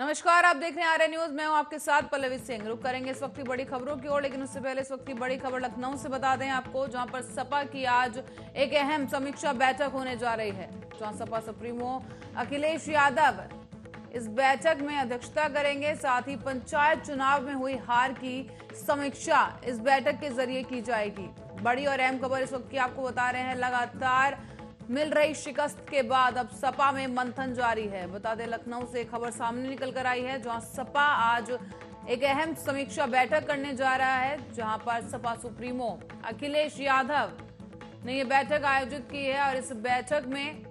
नमस्कार, आप देख रहे हैं आर्य न्यूज। मैं हूं आपके साथ पल्लवी सिंह। रुक करेंगे इस वक्त की बड़ी खबरों की ओर, लेकिन उससे पहले इस वक्त की बड़ी खबर लखनऊ से बता दें आपको, जहां पर सपा की आज एक अहम समीक्षा बैठक होने जा रही है, जहां सपा सुप्रीमो अखिलेश यादव इस बैठक में अध्यक्षता करेंगे। साथ ही पंचायत चुनाव में हुई हार की समीक्षा इस बैठक के जरिए की जाएगी। बड़ी और अहम खबर इस वक्त की आपको बता रहे हैं। लगातार मिल रही शिकस्त के बाद अब सपा में मंथन जारी है। बता दें, लखनऊ से खबर सामने निकल कर आई है, जहां सपा आज एक अहम समीक्षा बैठक करने जा रहा है, जहां पर सपा सुप्रीमो अखिलेश यादव ने यह बैठक आयोजित की है और इस बैठक में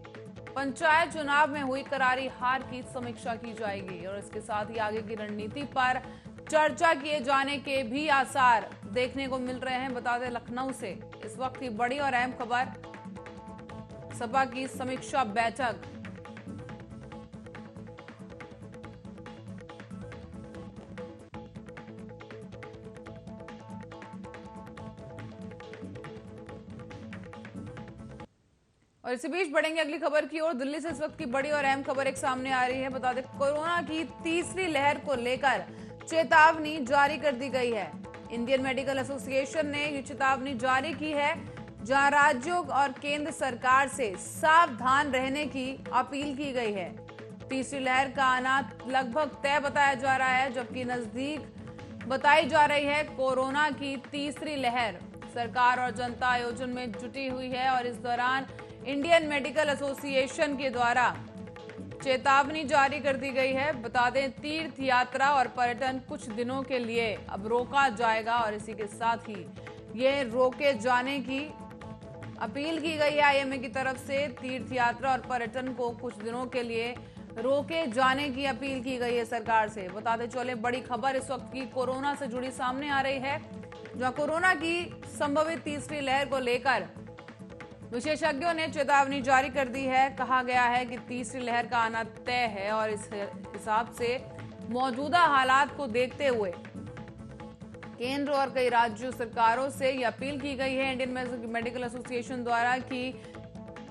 पंचायत चुनाव में हुई करारी हार की समीक्षा की जाएगी और इसके साथ ही आगे की रणनीति पर चर्चा किए जाने के भी आसार देखने को मिल रहे हैं। बता दें, लखनऊ से इस वक्त की बड़ी और अहम खबर, सपा की समीक्षा बैठक। और इसी बीच बढ़ेंगे अगली खबर की ओर। दिल्ली से इस वक्त की बड़ी और अहम खबर एक सामने आ रही है। बता दें, कोरोना की तीसरी लहर को लेकर चेतावनी जारी कर दी गई है। इंडियन मेडिकल एसोसिएशन ने ये चेतावनी जारी की है, जहां राज्यों और केंद्र सरकार से सावधान रहने की अपील की गई है। तीसरी लहर का आना लगभग तय बताया जा रहा है, जबकि नजदीक बताई जा रही है कोरोना की तीसरी लहर। सरकार और जनता आयोजन में जुटी हुई है और इस दौरान इंडियन मेडिकल एसोसिएशन के द्वारा चेतावनी जारी कर दी गई है। बता दें, तीर्थ यात्रा और पर्यटन कुछ दिनों के लिए अब रोका जाएगा और इसी के साथ ही ये रोके जाने की अपील की गई है आईएमए की तरफ से। तीर्थ यात्रा और पर्यटन को कुछ दिनों के लिए रोके जाने की अपील की गई है सरकार से। बताते चले, बड़ी खबर इस वक्त की कोरोना से जुड़ी सामने आ रही है, जहां कोरोना की संभवित तीसरी लहर को लेकर विशेषज्ञों ने चेतावनी जारी कर दी है। कहा गया है कि तीसरी लहर का आना तय है और इस हिसाब से मौजूदा हालात को देखते हुए केंद्र और कई राज्य सरकारों से यह अपील की गई है इंडियन मेडिकल एसोसिएशन द्वारा कि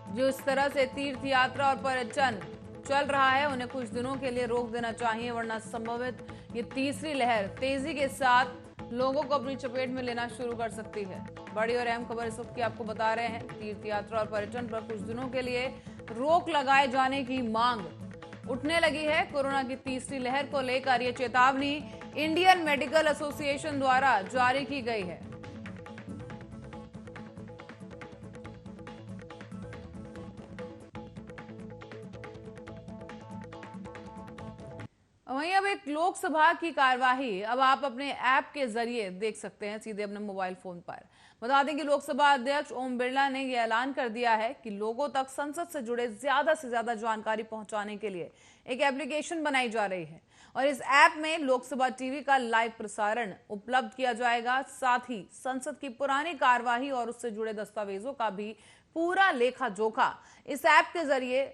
जो इस तरह से तीर्थ यात्रा और पर्यटन चल रहा है, उन्हें कुछ दिनों के लिए रोक देना चाहिए, वरना संभवित ये तीसरी लहर तेजी के साथ लोगों को अपनी चपेट में लेना शुरू कर सकती है। बड़ी और अहम खबर इस वक्त की आपको बता रहे हैं। तीर्थ यात्रा और पर्यटन पर कुछ दिनों के लिए रोक लगाए जाने की मांग उठने लगी है। कोरोना की तीसरी लहर को लेकर यह चेतावनी इंडियन मेडिकल एसोसिएशन द्वारा जारी की गई है। वहीं अब एक लोकसभा की कार्यवाही अब आप अपने ऐप के जरिए देख सकते हैं, सीधे अपने मोबाइल फोन पर। बता दें कि लोकसभा अध्यक्ष ओम बिरला ने यह ऐलान कर दिया है कि लोगों तक संसद से जुड़े ज्यादा से ज्यादा जानकारी पहुंचाने के लिए एक एप्लीकेशन बनाई जा रही है और इस ऐप में लोकसभा टीवी का लाइव प्रसारण उपलब्ध किया जाएगा। साथ ही संसद की पुरानी कार्यवाही और उससे जुड़े दस्तावेजों का भी पूरा लेखा जोखा इस ऐप के जरिए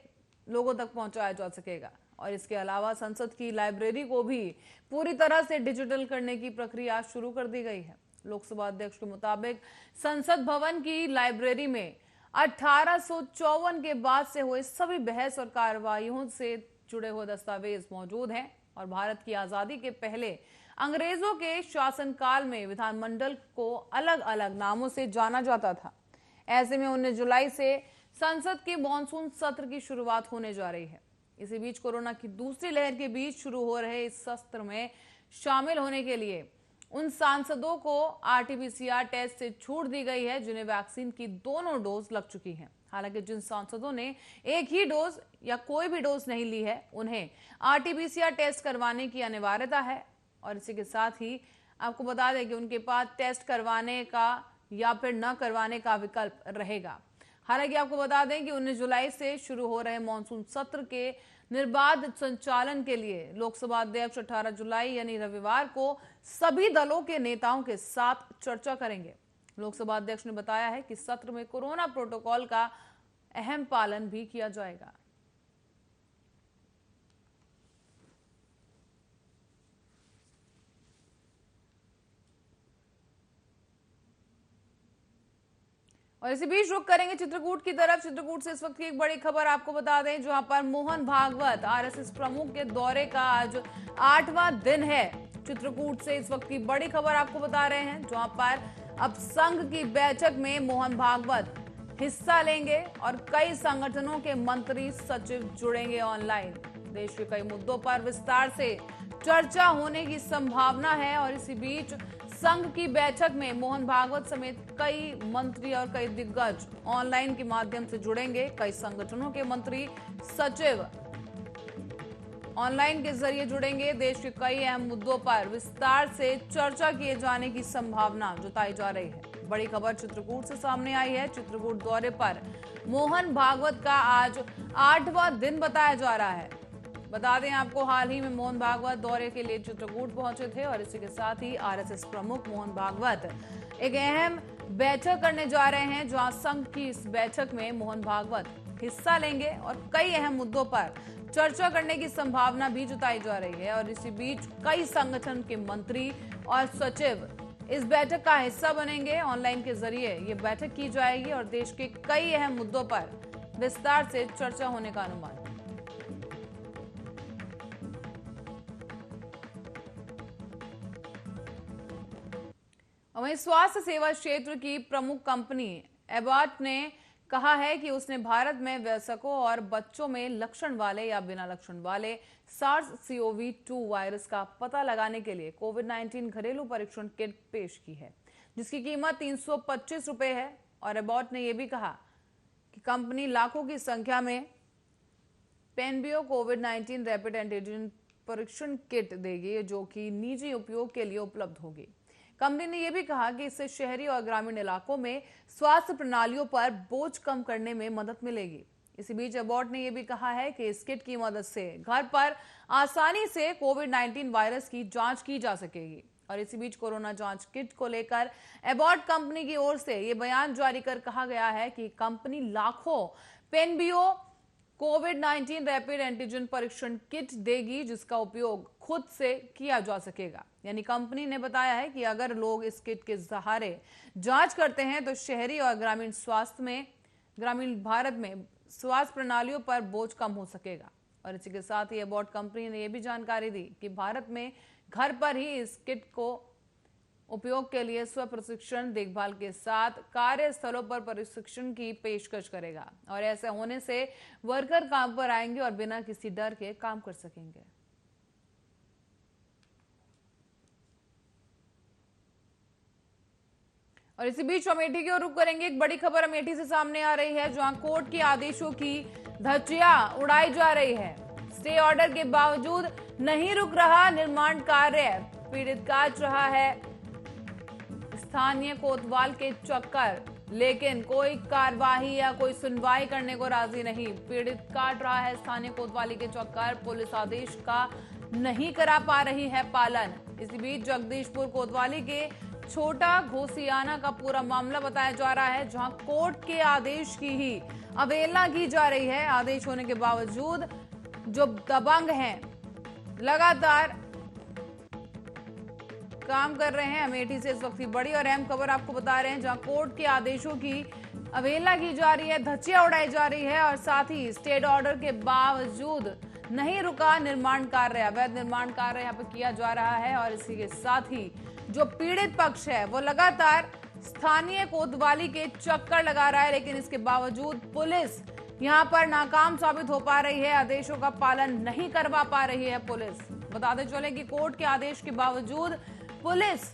लोगों तक पहुंचाया जा सकेगा। और इसके अलावा संसद की लाइब्रेरी को भी पूरी तरह से डिजिटल करने की प्रक्रिया शुरू कर दी गई है। लोकसभा अध्यक्ष के मुताबिक संसद भवन की लाइब्रेरी में 1854 के बाद से हुए सभी बहस और कार्रवाइयों से जुड़े हुए दस्तावेज मौजूद हैं और भारत की आजादी के पहले अंग्रेजों के शासनकाल में विधानमंडल को अलग अलग नामों से जाना जाता था। ऐसे में 19 जुलाई से संसद के मॉनसून सत्र की शुरुआत होने जा रही है। इसी बीच कोरोना की दूसरी लहर के बीच शुरू हो रहे इस सत्र में शामिल होने के लिए उन सांसदों को आरटीपीसीआर टेस्ट से छूट दी गई है जिन्हें वैक्सीन की दोनों डोज लग चुकी हैं। हालांकि जिन सांसदों ने एक ही डोज या कोई भी डोज नहीं ली है, उन्हें आरटीपीसीआर टेस्ट करवाने की अनिवार्यता है। और इसी के साथ ही आपको बता दें कि उनके पास टेस्ट करवाने का या फिर न करवाने का विकल्प रहेगा। हालांकि आपको बता दें कि 19 जुलाई से शुरू हो रहे मॉनसून सत्र के निर्बाध संचालन के लिए लोकसभा अध्यक्ष 18 जुलाई यानी रविवार को सभी दलों के नेताओं के साथ चर्चा करेंगे। लोकसभा अध्यक्ष ने बताया है कि सत्र में कोरोना प्रोटोकॉल का अहम पालन भी किया जाएगा। और इसी बीच रुक करेंगे चित्रकूट की तरफ। चित्रकूट से इस वक्त की एक बड़ी खबर आपको बता दें, जहां पर मोहन भागवत आरएसएस प्रमुख के दौरे का आज 8वां दिन है। चित्रकूट से इस वक्त की बड़ी खबर आपको बता रहे हैं, जहां पर अब संघ की बैठक में मोहन भागवत हिस्सा लेंगे और कई संगठनों के मंत्री सचिव जुड़ेंगे ऑनलाइन। देश के कई मुद्दों पर विस्तार से चर्चा होने की संभावना है और इसी बीच संघ की बैठक में मोहन भागवत समेत कई मंत्री और कई दिग्गज ऑनलाइन के माध्यम से जुड़ेंगे। कई संगठनों के मंत्री सचिव ऑनलाइन के जरिए जुड़ेंगे। देश के कई अहम मुद्दों पर विस्तार से चर्चा किए जाने की संभावना जताई जा रही है। बड़ी खबर चित्रकूट से सामने आई है। चित्रकूट दौरे पर मोहन भागवत का आज 8वां दिन बताया जा रहा है। बता दें आपको, हाल ही में मोहन भागवत दौरे के लिए चित्रकूट पहुंचे थे और इसी के साथ ही आरएसएस प्रमुख मोहन भागवत एक अहम बैठक करने जा रहे हैं, जहां संघ की इस बैठक में मोहन भागवत हिस्सा लेंगे और कई अहम मुद्दों पर चर्चा करने की संभावना भी जताई जा रही है। और इसी बीच कई संगठन के मंत्री और सचिव इस बैठक का हिस्सा बनेंगे। ऑनलाइन के जरिए ये बैठक की जाएगी और देश के कई अहम मुद्दों पर विस्तार से चर्चा होने का अनुमान। वहीं स्वास्थ्य सेवा क्षेत्र की प्रमुख कंपनी एबॉट ने कहा है कि उसने भारत में वयस्कों और बच्चों में लक्षण वाले या बिना लक्षण वाले SARS-CoV-2 वायरस का पता लगाने के लिए कोविड-19 घरेलू परीक्षण किट पेश की है, जिसकी कीमत 325 रुपए है। और एबॉट ने यह भी कहा कि कंपनी लाखों की संख्या में पेनबियो कोविड-19 रैपिड एंटीजन परीक्षण किट देगी, जो कि निजी उपयोग के लिए उपलब्ध होगी। कंपनी ने यह भी कहा कि इससे शहरी और ग्रामीण इलाकों में स्वास्थ्य प्रणालियों पर बोझ कम करने में मदद मिलेगी। इसी बीच एबॉट ने यह भी कहा है कि इस किट की मदद से घर पर आसानी से कोविड-19 वायरस की जांच की जा सकेगी। और इसी बीच कोरोना जांच किट को लेकर एबॉट कंपनी की ओर से यह बयान जारी कर कहा गया है कि कंपनी लाखों पेनबियो कोविड-19 रैपिड एंटीजन परीक्षण किट देगी, जिसका उपयोग खुद से किया जा सकेगा। यानी कंपनी ने बताया है कि अगर लोग इस किट के सहारे जांच करते हैं तो शहरी और ग्रामीण भारत में स्वास्थ्य प्रणालियों पर बोझ कम हो सकेगा। और इसी के साथ ही एबॉट कंपनी ने यह भी जानकारी दी कि भारत में घर पर ही इस किट को उपयोग के लिए स्व प्रशिक्षण देखभाल के साथ कार्यस्थलों पर प्रशिक्षण की पेशकश करेगा। और ऐसा होने से वर्कर काम पर आएंगे और बिना किसी डर के काम कर सकेंगे। और इसी बीच अमेठी की ओर रुख करेंगे। एक बड़ी खबर अमेठी से सामने आ रही है, जहां कोर्ट के आदेशों की धज्जियां उड़ाई जा रही है। स्टे ऑर्डर के बावजूद नहीं रुक रहा निर्माण कार्य, पीड़ित काट रहा है स्थानीय कोतवाल के चक्कर, लेकिन कोई कार्यवाही या कोई सुनवाई करने को राजी नहीं। पीड़ित काट रहा है स्थानीय कोतवाली के चक्कर, पुलिस आदेश का नहीं करा पा रही है पालन। इसी बीच जगदीशपुर कोतवाली के छोटा घोसियाना का पूरा मामला बताया जा रहा है, जहां कोर्ट के आदेश की ही अवहेलना की जा रही है। आदेश होने के बावजूद जो दबंग हैं लगातार काम कर रहे हैं। अमेठी से इस वक्त की बड़ी और अहम खबर आपको बता रहे हैं, जहां कोर्ट के आदेशों की अवहेलना की जा रही है, धज्जियां उड़ाई जा रही है और साथ ही स्टेट ऑर्डर के बावजूद नहीं रुका निर्माण कार्य, अवैध निर्माण कार्य यहाँ पे किया जा रहा है। और इसी के साथ ही जो पीड़ित पक्ष है वो लगातार स्थानीय कोतवाली के चक्कर लगा रहा है, लेकिन इसके बावजूद पुलिस यहाँ पर नाकाम साबित हो पा रही है, आदेशों का पालन नहीं करवा पा रही है पुलिस। बताते चले कि कोर्ट के आदेश के बावजूद पुलिस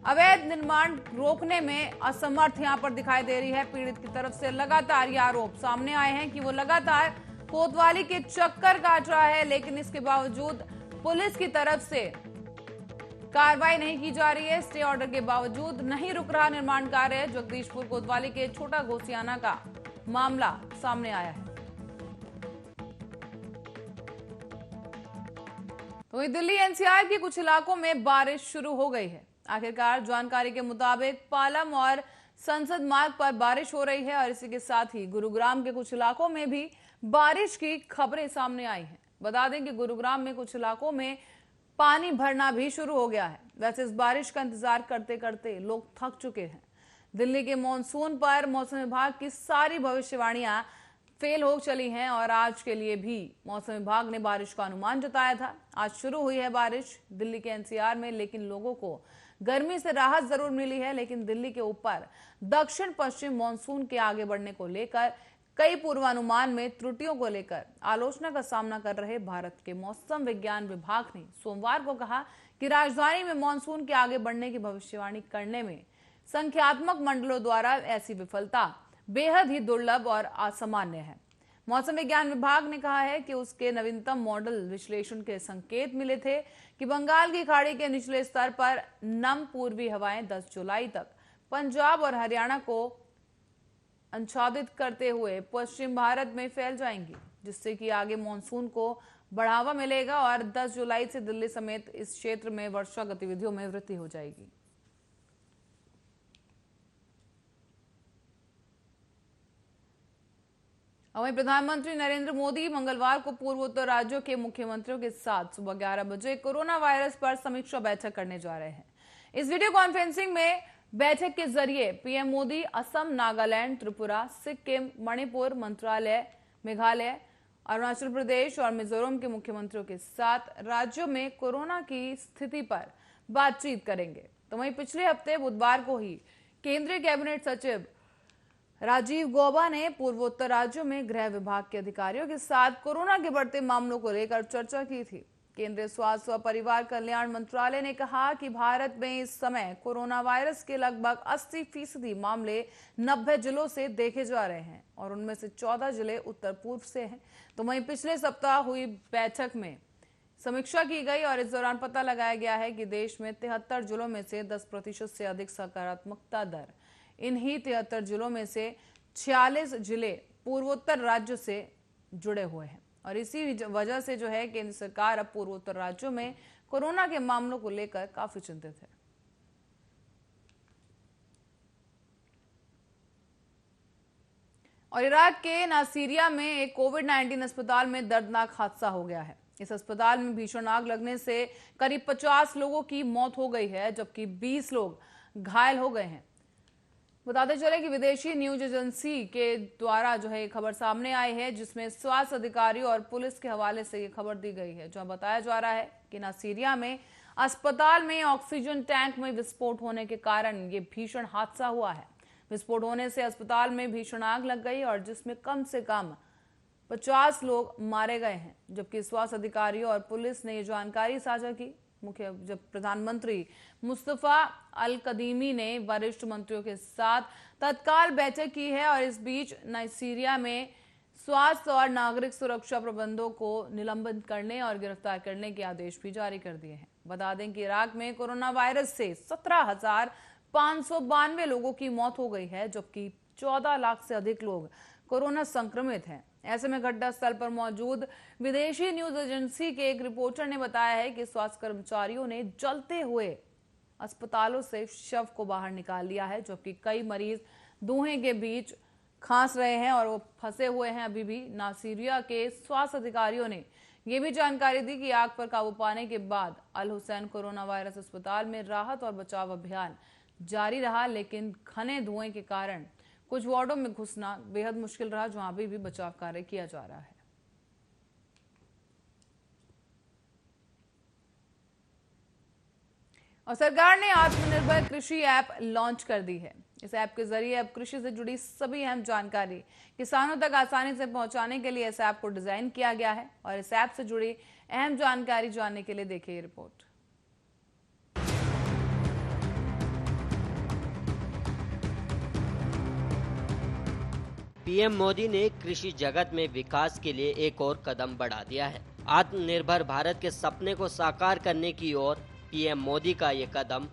अवैध निर्माण रोकने में असमर्थ यहां पर दिखाई दे रही है। पीड़ित की तरफ से लगातार ये आरोप सामने आए हैं कि वो लगातार कोतवाली के चक्कर काट रहा है, लेकिन इसके बावजूद पुलिस की तरफ से कार्रवाई नहीं की जा रही है। स्टे ऑर्डर के बावजूद नहीं रुक रहा निर्माण कार्य। जगदीशपुर कोतवाली के छोटा घोसियाना का मामला सामने आया है। तो दिल्ली एनसीआर के कुछ इलाकों में बारिश शुरू हो गई है। आखिरकार जानकारी के मुताबिक पालम और संसद मार्ग पर बारिश हो रही है और इसी के साथ ही गुरुग्राम के कुछ इलाकों में भी बारिश की खबरें सामने आई हैं। बता दें कि गुरुग्राम में कुछ इलाकों में पानी भरना भी शुरू हो गया है। वैसे इस बारिश का इंतजार करते करते लोग थक चुके हैं। दिल्ली के मॉनसून पर मौसम विभाग की सारी भविष्यवाणियां फेल हो चली हैं और आज के लिए भी मौसम विभाग ने बारिश का अनुमान जताया था। आज शुरू हुई है बारिश दिल्ली के एनसीआर में, लेकिन लोगों को गर्मी से राहत जरूर मिली है। लेकिन दिल्ली के ऊपर दक्षिण पश्चिम मानसून के आगे बढ़ने को लेकर कई पूर्वानुमान में त्रुटियों को लेकर आलोचना का सामना कर रहे भारत के मौसम विज्ञान विभाग ने सोमवार को कहा कि राजधानी में मानसून के आगे बढ़ने की भविष्यवाणी करने में संख्यात्मक मंडलों द्वारा ऐसी विफलता बेहद ही दुर्लभ और असामान्य है। मौसम विज्ञान विभाग ने कहा है कि उसके नवीनतम मॉडल विश्लेषण के संकेत मिले थे कि बंगाल की खाड़ी के निचले स्तर पर नम पूर्वी हवाएं 10 जुलाई तक पंजाब और हरियाणा को आच्छादित करते हुए पश्चिम भारत में फैल जाएंगी, जिससे कि आगे मानसून को बढ़ावा मिलेगा और 10 जुलाई से दिल्ली समेत इस क्षेत्र में वर्षा गतिविधियों में वृद्धि हो जाएगी। वहीं प्रधानमंत्री नरेंद्र मोदी मंगलवार को पूर्वोत्तर राज्यों के मुख्यमंत्रियों के साथ सुबह 11 बजे कोरोना वायरस पर समीक्षा बैठक करने जा रहे हैं। इस वीडियो कॉन्फ्रेंसिंग में बैठक के जरिए पीएम मोदी असम, नागालैंड, त्रिपुरा, सिक्किम, मणिपुर, मंत्रालय, मेघालय, अरुणाचल प्रदेश और मिजोरम के मुख्यमंत्रियों के साथ राज्यों में कोरोना की स्थिति पर बातचीत करेंगे। तो वहीं पिछले हफ्ते बुधवार को ही केंद्रीय कैबिनेट सचिव राजीव गौबा ने पूर्वोत्तर राज्यों में गृह विभाग के अधिकारियों के साथ कोरोना के बढ़ते मामलों को लेकर चर्चा की थी। केंद्रीय स्वास्थ्य व परिवार कल्याण मंत्रालय ने कहा कि भारत में इस समय कोरोना वायरस के लगभग 80% मामले 90 जिलों से देखे जा रहे हैं और उनमें से 14 जिले उत्तर पूर्व से हैं। तो वहीं पिछले सप्ताह हुई बैठक में समीक्षा की गई और इस दौरान पता लगाया गया है कि देश में 73 जिलों में से 10% से अधिक सकारात्मकता दर। इन्हीं 73 जिलों में से 46 जिले पूर्वोत्तर राज्यों से जुड़े हुए हैं और इसी वजह से जो है केंद्र सरकार अब पूर्वोत्तर राज्यों में कोरोना के मामलों को लेकर काफी चिंतित है। और इराक के नासिरिया में एक कोविड-19 अस्पताल में दर्दनाक हादसा हो गया है। इस अस्पताल में भीषण आग लगने से करीब 50 लोगों की मौत हो गई है, जबकि 20 लोग घायल हो गए हैं। बताते चले कि विदेशी न्यूज एजेंसी के द्वारा जो है खबर सामने आई है, जिसमें स्वास्थ्य अधिकारियों और पुलिस के हवाले से ये खबर दी गई है, जहां बताया जा रहा है कि नासिरिया में अस्पताल में ऑक्सीजन टैंक में विस्फोट होने के कारण ये भीषण हादसा हुआ है। विस्फोट होने से अस्पताल में भीषण आग लग गई और जिसमें कम से कम 50 लोग मारे गए हैं, जबकि स्वास्थ्य अधिकारियों और पुलिस ने ये जानकारी साझा की। जब प्रधानमंत्री मुस्तफा अल कदीमी ने वरिष्ठ मंत्रियों के साथ तत्काल बैठक की है और इस बीच नासिरिया में स्वास्थ्य और नागरिक सुरक्षा प्रबंधों को निलंबित करने और गिरफ्तार करने के आदेश भी जारी कर दिए हैं। बता दें कि इराक में कोरोना वायरस से 17,592 लोगों की मौत हो गई है, जबकि 14 लाख से अधिक लोग कोरोना संक्रमित हैं। ऐसे में घटनास्थल पर मौजूद विदेशी न्यूज एजेंसी के एक रिपोर्टर ने बताया है कि स्वास्थ्य कर्मचारियों ने जलते हुए अस्पतालों से शव को बाहर निकाल लिया है, जबकि कई मरीज धुएं के बीच खांस रहे हैं और वो फंसे हुए हैं अभी भी। नासिरिया के स्वास्थ्य अधिकारियों ने ये भी जानकारी दी कि आग पर काबू पाने के बाद अल हुसैन कोरोना वायरस अस्पताल में राहत और बचाव अभियान जारी रहा, लेकिन घने धुएं के कारण कुछ वार्डों में घुसना बेहद मुश्किल रहा, जहां अभी भी बचाव कार्य किया जा रहा है। और सरकार ने आत्मनिर्भर कृषि ऐप लॉन्च कर दी है। इस ऐप के जरिए अब कृषि से जुड़ी सभी अहम जानकारी किसानों तक आसानी से पहुंचाने के लिए इस ऐप को डिजाइन किया गया है और इस ऐप से जुड़ी अहम जानकारी जानने के लिए देखिए ये रिपोर्ट। पीएम मोदी ने कृषि जगत में विकास के लिए एक और कदम बढ़ा दिया है। आत्मनिर्भर भारत के सपने को साकार करने की ओर पीएम मोदी का ये कदम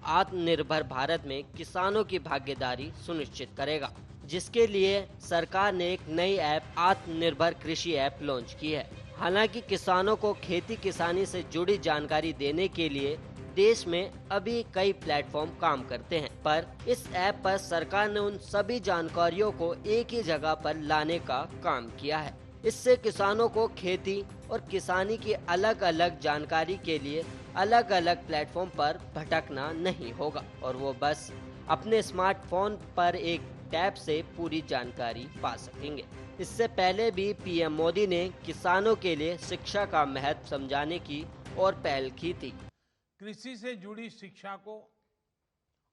आत्मनिर्भर भारत में किसानों की भागीदारी सुनिश्चित करेगा, जिसके लिए सरकार ने एक नई ऐप आत्मनिर्भर कृषि ऐप लॉन्च की है। हालांकि किसानों को खेती किसानी से जुड़ी जानकारी देने के लिए देश में अभी कई प्लेटफॉर्म काम करते हैं, पर इस ऐप पर सरकार ने उन सभी जानकारियों को एक ही जगह पर लाने का काम किया है। इससे किसानों को खेती और किसानी की अलग अलग जानकारी के लिए अलग अलग प्लेटफॉर्म पर भटकना नहीं होगा और वो बस अपने स्मार्टफोन पर एक टैब से पूरी जानकारी पा सकेंगे। इससे पहले भी पीएम मोदी ने किसानों के लिए शिक्षा का महत्व समझाने की और पहल की थी। कृषि से जुड़ी शिक्षा को,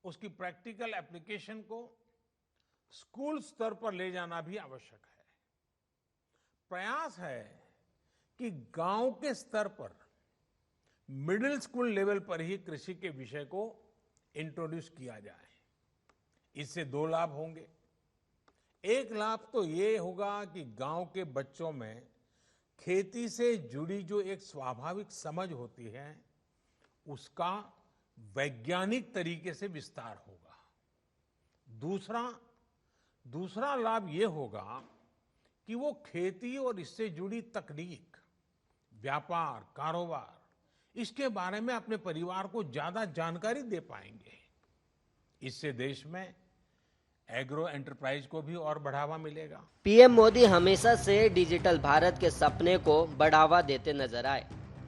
उसकी प्रैक्टिकल एप्लीकेशन को स्कूल स्तर पर ले जाना भी आवश्यक है। प्रयास है कि गांव के स्तर पर मिडिल स्कूल लेवल पर ही कृषि के विषय को इंट्रोड्यूस किया जाए। इससे दो लाभ होंगे। एक लाभ तो ये होगा कि गांव के बच्चों में खेती से जुड़ी जो एक स्वाभाविक समझ होती है, उसका वैज्ञानिक तरीके से विस्तार होगा। दूसरा लाभ ये होगा कि वो खेती और इससे जुड़ी तकनीक, व्यापार, कारोबार, इसके बारे में अपने परिवार को ज्यादा जानकारी दे पाएंगे। इससे देश में एग्रो एंटरप्राइज को भी और बढ़ावा मिलेगा। पीएम मोदी हमेशा से डिजिटल भारत के सपने को बढ़ावा देते नजर आए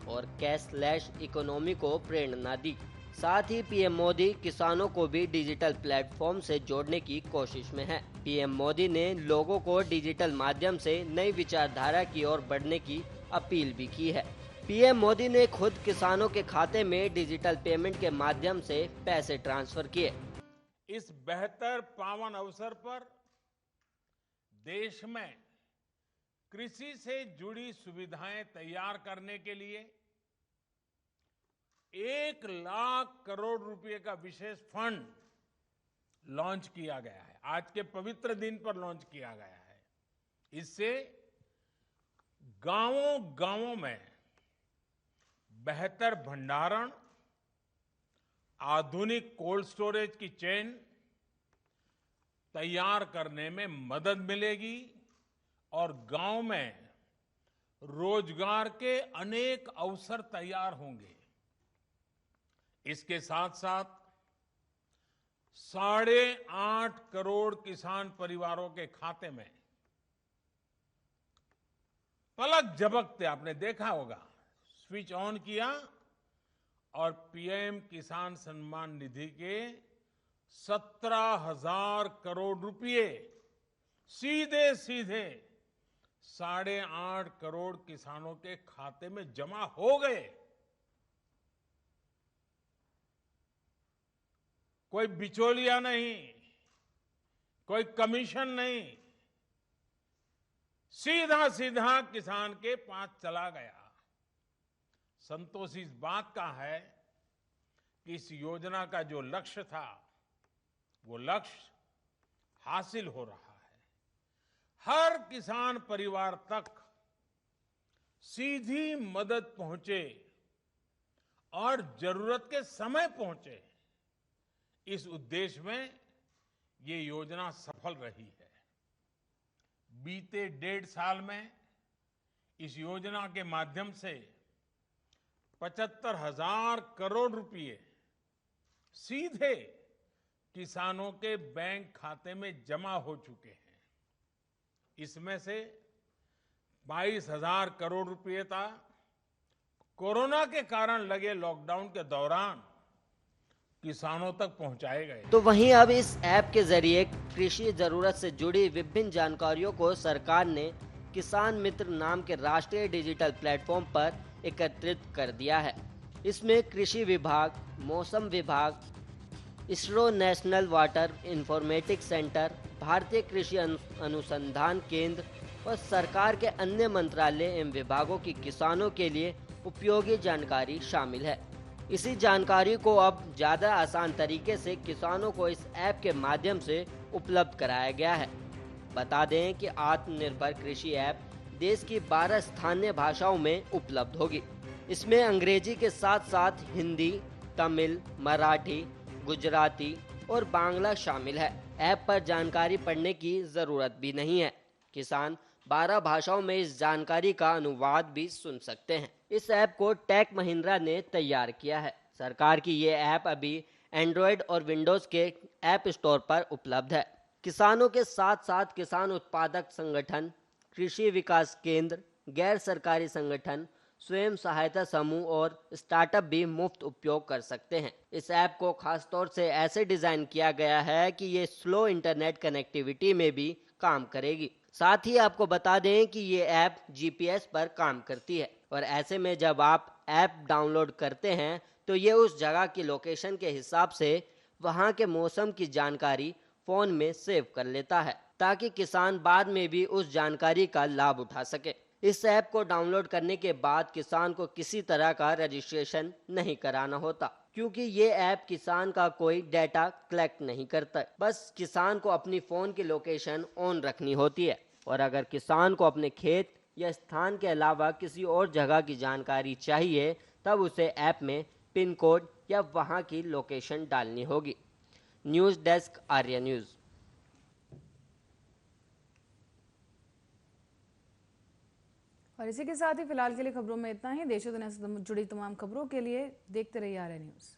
और कैशलेस इकोनॉमी को प्रेरणा दी। साथ ही पीएम मोदी किसानों को भी डिजिटल प्लेटफॉर्म से जोड़ने की कोशिश में है। पीएम मोदी ने लोगों को डिजिटल माध्यम से नई विचारधारा की ओर बढ़ने की अपील भी की है। पीएम मोदी ने खुद किसानों के खाते में डिजिटल पेमेंट के माध्यम से पैसे ट्रांसफर किए। इस बेहतर पावन अवसर पर देश में कृषि से जुड़ी सुविधाएं तैयार करने के लिए 1 लाख करोड़ रुपए का विशेष फंड लॉन्च किया गया है। आज के पवित्र दिन पर लॉन्च किया गया है। इससे गांवों में बेहतर भंडारण, आधुनिक कोल्ड स्टोरेज की चेन तैयार करने में मदद मिलेगी और गांव में रोजगार के अनेक अवसर तैयार होंगे। इसके साथ साथ 8.5 करोड़ किसान परिवारों के खाते में पलक झपकते आपने देखा होगा, स्विच ऑन किया और पीएम किसान सम्मान निधि के 17,000 करोड़ रुपए सीधे 8.5 करोड़ किसानों के खाते में जमा हो गए। कोई बिचौलिया नहीं, कोई कमीशन नहीं, सीधा किसान के पास चला गया। संतोष इस बात का है कि इस योजना का जो लक्ष्य था, वो लक्ष्य हासिल हो रहा है। हर किसान परिवार तक सीधी मदद पहुंचे और जरूरत के समय पहुंचे, इस उद्देश्य में ये योजना सफल रही है। बीते 1.5 साल में इस योजना के माध्यम से 75,000 करोड़ रुपए सीधे किसानों के बैंक खाते में जमा हो चुके हैं। इसमें से 22,000 करोड़ रुपए था कोरोना के कारण लगे लॉकडाउन के दौरान किसानों तक पहुंचाए गए। तो वहीं अब इस ऐप के जरिए कृषि जरूरत से जुड़ी विभिन्न जानकारियों को सरकार ने किसान मित्र नाम के राष्ट्रीय डिजिटल प्लेटफॉर्म पर एकत्रित कर दिया है। इसमें कृषि विभाग, मौसम विभाग, ISRO national water informatics centre, भारतीय कृषि अनुसंधान केंद्र और सरकार के अन्य मंत्रालय एवं विभागों की किसानों के लिए उपयोगी जानकारी शामिल है। इसी जानकारी को अब ज्यादा आसान तरीके से किसानों को इस ऐप के माध्यम से उपलब्ध कराया गया है। बता दें कि आत्मनिर्भर कृषि ऐप देश की 12 स्थानीय भाषाओं में उपलब्ध होगी। इसमें अंग्रेजी के साथ साथ हिंदी, तमिल, मराठी, गुजराती और बांग्ला शामिल है। ऐप पर जानकारी पढ़ने की जरूरत भी नहीं है। किसान 12 भाषाओं में इस जानकारी का अनुवाद भी सुन सकते हैं। इस ऐप को टेक महिंद्रा ने तैयार किया है। सरकार की ये ऐप अभी एंड्रॉयड और विंडोज के ऐप स्टोर पर उपलब्ध है। किसानों के साथ साथ किसान उत्पादक संगठन, कृषि विकास केंद्र, गैर सरकारी संगठन, स्वयं सहायता समूह और स्टार्टअप भी मुफ्त उपयोग कर सकते हैं। इस ऐप को खासतौर से ऐसे डिजाइन किया गया है कि ये स्लो इंटरनेट कनेक्टिविटी में भी काम करेगी। साथ ही आपको बता दें कि ये ऐप जीपीएस पर काम करती है और ऐसे में जब आप ऐप डाउनलोड करते हैं तो ये उस जगह की लोकेशन के हिसाब से वहाँ के मौसम की जानकारी फोन में सेव कर लेता है ताकि किसान बाद में भी उस जानकारी का लाभ उठा सके। इस ऐप को डाउनलोड करने के बाद किसान को किसी तरह का रजिस्ट्रेशन नहीं कराना होता, क्योंकि ये ऐप किसान का कोई डेटा कलेक्ट नहीं करता। बस किसान को अपनी फोन की लोकेशन ऑन रखनी होती है और अगर किसान को अपने खेत या स्थान के अलावा किसी और जगह की जानकारी चाहिए तब उसे ऐप में पिन कोड या वहां की लोकेशन डालनी होगी। News desk, Arya news. और इसी के साथ ही फिलहाल के लिए खबरों में इतना ही। देश और दुनिया से जुड़ी तमाम खबरों के लिए देखते रहिए आर्या न्यूज़।